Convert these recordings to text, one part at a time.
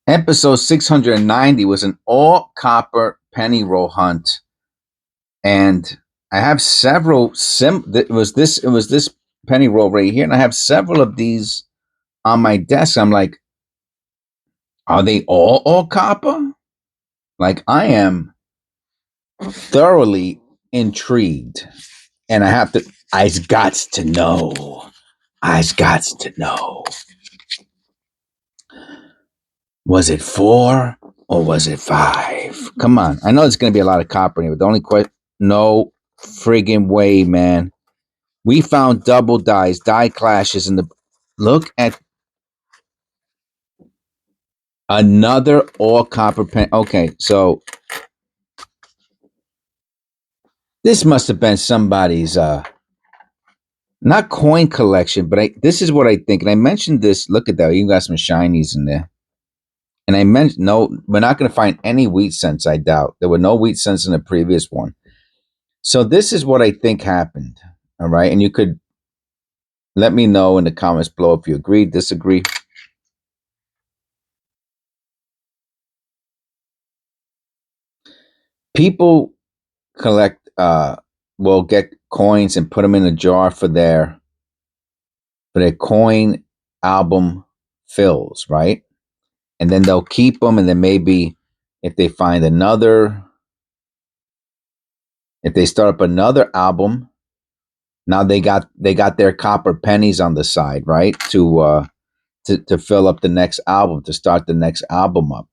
Episode 690 was an all copper penny roll hunt, and I have several it was this penny roll right here, and I have several of these on my desk. I'm like, are they all copper? Like, I am thoroughly intrigued, and I's got to know. I's got to know. Was it 4 or was it 5? Come on. I know it's going to be a lot of copper here, but the only question, no friggin' way, man. We found double dies, die clashes in the. Look at another all copper pen. Okay, so this must have been somebody's, not coin collection, but this is what I think. And I mentioned this. Look at that. You got some shinies in there. And I mentioned, no, we're not going to find any wheat cents, I doubt. There were no wheat cents in the previous one. So this is what I think happened. All right. And you could let me know in the comments below if you agree, disagree. People collect, will get coins and put them in a jar for their coin album fills, right? And then they'll keep them, and then maybe if they find another, if they start up another album, now they got their copper pennies on the side, right? To fill up the next album, to start the next album up.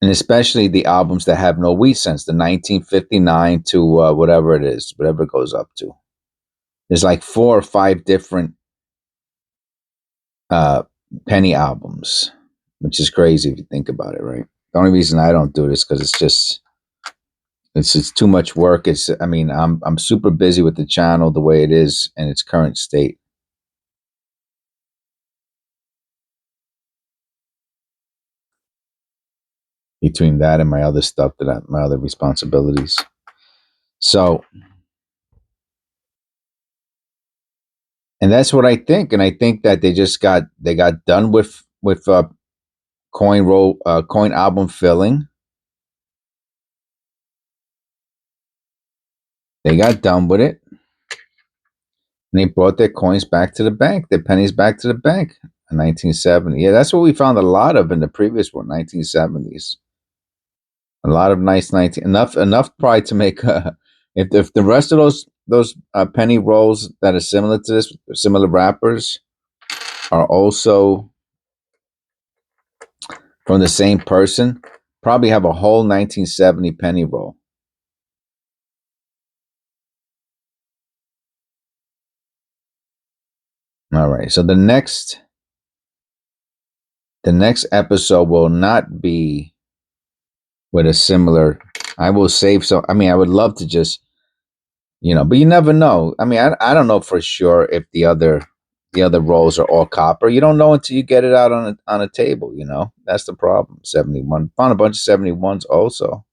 And especially the albums that have no wheat cents, the 1959 to whatever it is, whatever it goes up to. There's like 4 or 5 different uh, penny albums, which is crazy if you think about it, right? The only reason I don't do it is because it's too much work. I'm super busy with the channel the way it is in its current state. Between that and my other stuff, my other responsibilities. So, and that's what I think. And I think that they got done with coin album filling. They got done with it, and they brought their coins back to the bank, their pennies back to the bank in 1970. Yeah, that's what we found a lot of in the previous one, 1970s. A lot of nice 19 enough probably to make if the rest of those penny rolls that are similar to this, similar wrappers, are also from the same person, probably have a whole 1970 penny roll. All right, so the next episode will not be with a similar. I will save some. I mean, I would love to just, but you never know. I mean, I don't know for sure if the other rolls are all copper. You don't know until you get it out on a table. That's the problem. 71, found a bunch of 71s also.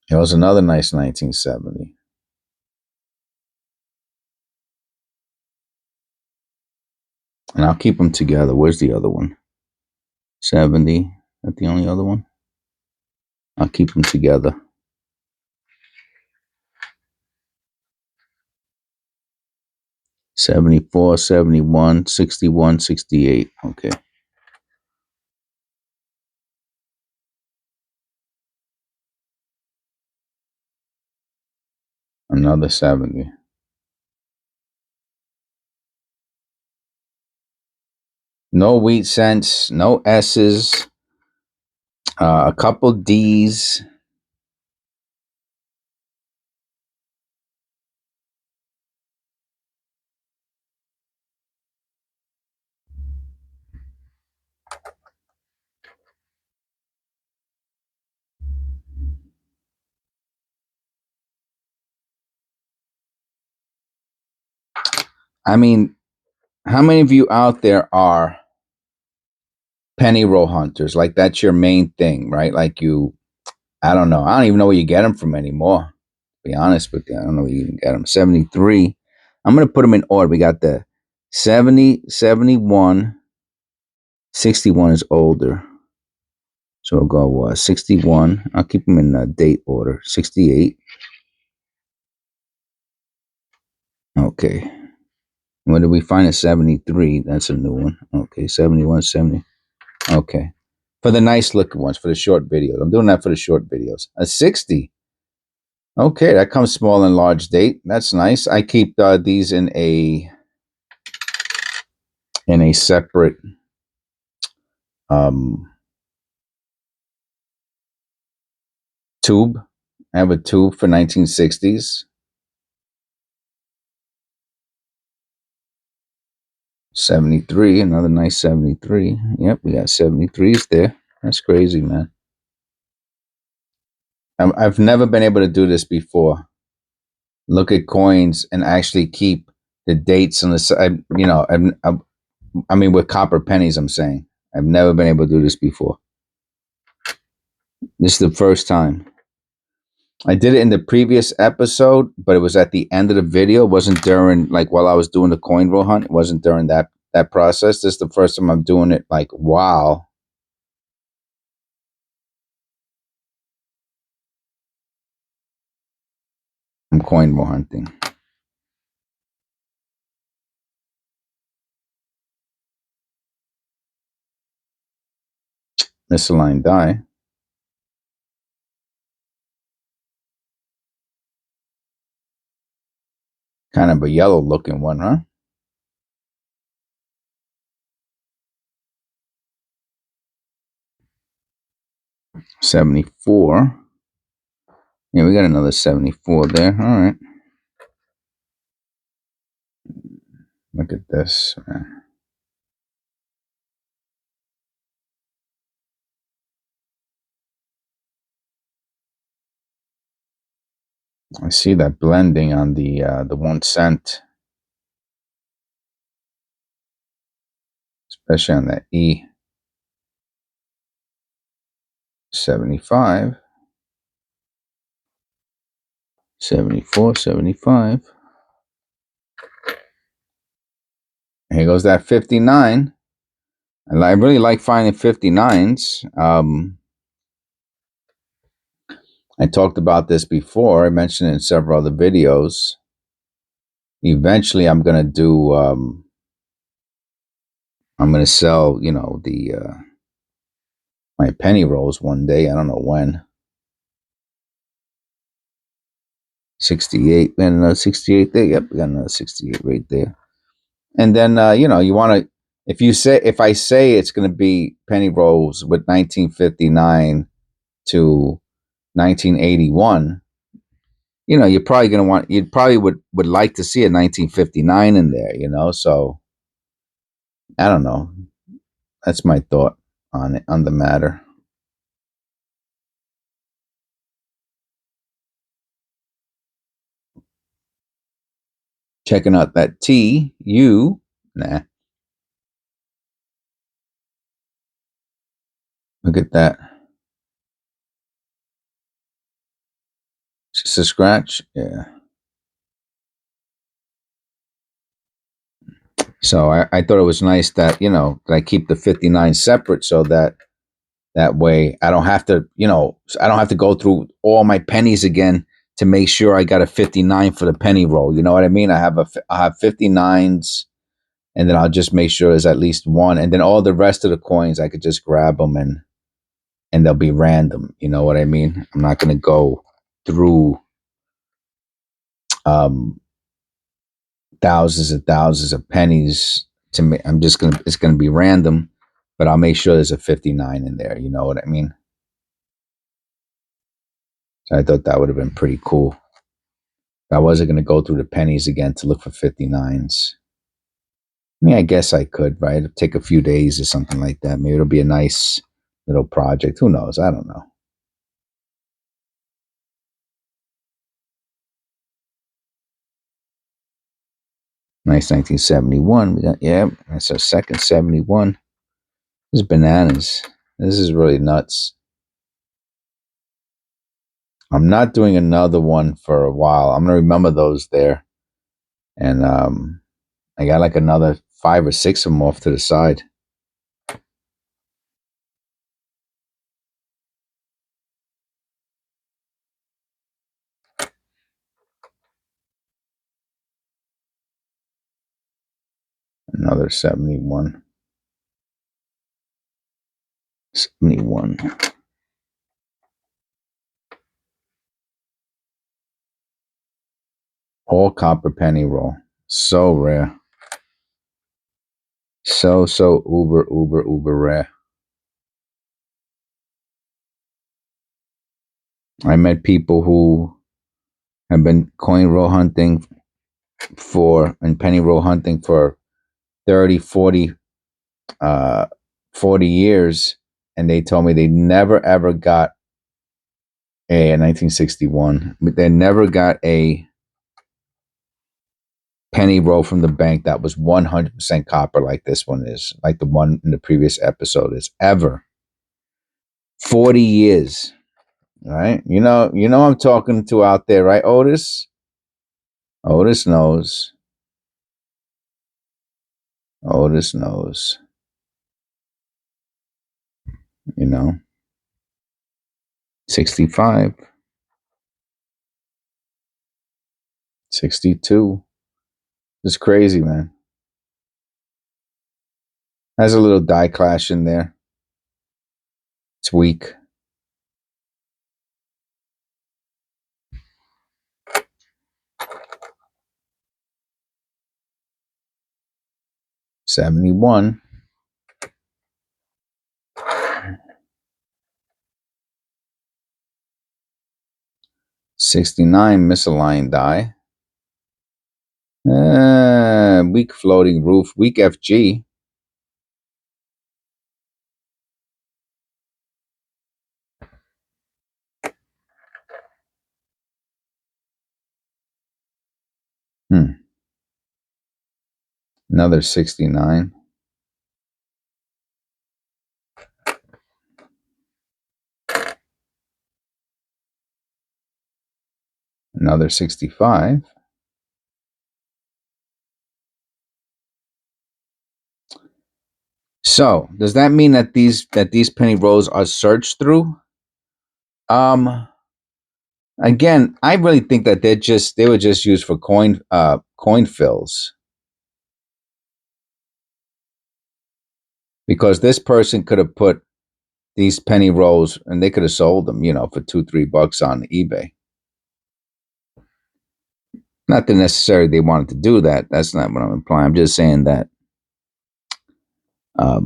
It was another nice 1970. And I'll keep them together. Where's the other one? 70. Is that the only other one? I'll keep them together. 74, 71, 61, 68. Okay. Another 70. No wheat cents, no S's, a couple D's. I mean, how many of you out there are penny roll hunters? Like that's your main thing, right? Like you, I don't know. I don't even know where you get them from anymore. To be honest with you, I don't know where you can get them. 73. I'm going to put them in order. We got the 70, 71. 61 is older. So we'll go 61. I'll keep them in date order. 68. Okay. When did we find a 73? That's a new one. Okay. 71, 70. Okay. For the nice looking ones, for the short videos. I'm doing that for the short videos. A 60. Okay, that comes small and large date. That's nice. I keep these in a separate um, tube. I have a tube for 1960s. 73, another nice 73. Yep, we got 73s there. That's crazy, man. I've never been able to do this before. Look at coins and actually keep the dates on the side. You know, I mean, with copper pennies, I'm saying. I've never been able to do this before. This is the first time. I did it in the previous episode, but it was at the end of the video. It wasn't during, like, while I was doing the coin roll hunt. It wasn't during that process. This is the first time I'm doing it, like, while I'm coin roll hunting. Misaligned die. Kind of a yellow looking one, huh? $74. Yeah, we got another 74 there. All right. Look at this, man. I see that blending on the 1 cent, especially on that E. 75. 74, 75. Here goes that 59. I really like finding 59s. I talked about this before. I mentioned it in several other videos. Eventually, I'm going to do, I'm going to sell, you know, the my penny rolls one day. I don't know when. 68. And another 68 there. Yep, we got another 68 right there. And then, you know, you want to, if I say it's going to be penny rolls with 1959 to 1981, you know, you're probably going to want, you probably would like to see a 1959 in there, you know? So I don't know. That's my thought on it, on the matter. Checking out that TU. Nah. Look at that. Just a scratch. Yeah. So I thought it was nice that, you know, that I keep the 59 separate so that way I don't have to, you know, I don't have to go through all my pennies again to make sure I got a 59 for the penny roll. You know what I mean? I have 59s, and then I'll just make sure there's at least one, and then all the rest of the coins I could just grab them and they'll be random. You know what I mean? I'm not going to go through um thousands of pennies to me. It's going to be random, but I'll make sure there's a 59 in there. You know what I mean? So I thought that would have been pretty cool. I wasn't going to go through the pennies again to look for 59s. I mean, I guess I could, right? It'd take a few days or something like that. Maybe it'll be a nice little project. Who knows? I don't know. Nice 1971. We got, yeah, that's our second 71. This is bananas. This is really nuts. I'm not doing another one for a while. I'm gonna remember those there, and I got like another 5 or 6 of them off to the side. Another 71. 71. All copper penny roll. So rare. So uber rare. I met people who have been coin roll hunting and penny roll hunting for 30, 40 years, and they told me they never ever got a 1961. They never got a penny roll from the bank that was 100% copper like this one is, like the one in the previous episode is, ever. 40 years. All right. You know I'm talking to out there, right, Otis? Otis knows. Otis knows. You know. 65. 62. It's crazy, man. Has a little die clash in there. It's weak. $71. 69 misaligned die. Weak floating roof. Weak FG. Another 69. Another 65. So does that mean that these penny rolls are searched through? Again, I really think that they were just used for coin fills. Because this person could have put these penny rolls and they could have sold them, for $2-3 on eBay. Not that necessarily they wanted to do that. That's not what I'm implying. I'm just saying that I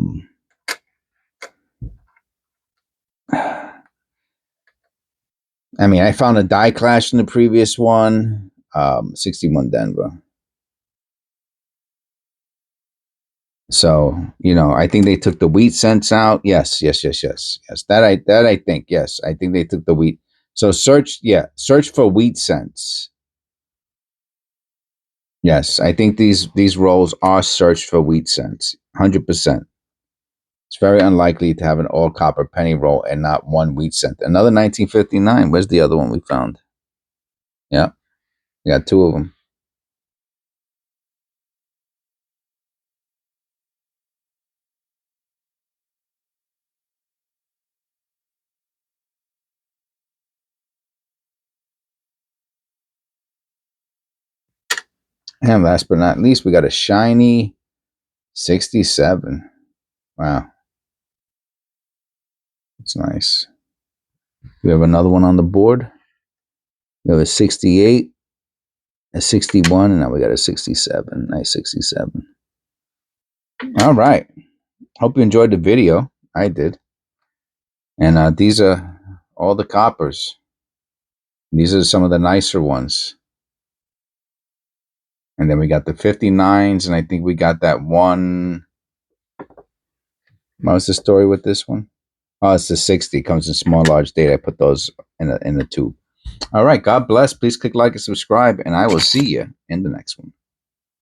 mean, I found a die clash in the previous one. 61 Denver. So, I think they took the wheat cents out. Yes. That I think. Yes, I think they took the wheat. So search for wheat cents. Yes, I think these rolls are searched for wheat cents. 100%. It's very unlikely to have an all copper penny roll and not one wheat cent. Another 1959. Where's the other one we found? Yeah, we got 2 of them. And last but not least, we got a shiny 67. Wow. It's nice. We have another one on the board. We have a 68, a 61, and now we got a 67. Nice 67. All right. Hope you enjoyed the video. I did. And these are all the coppers. These are some of the nicer ones. And then we got the 59s, and I think we got that one. What was the story with this one? Oh, it's the 60. It comes in small, large data. I put those in the tube. All right. God bless. Please click like and subscribe, and I will see you in the next one.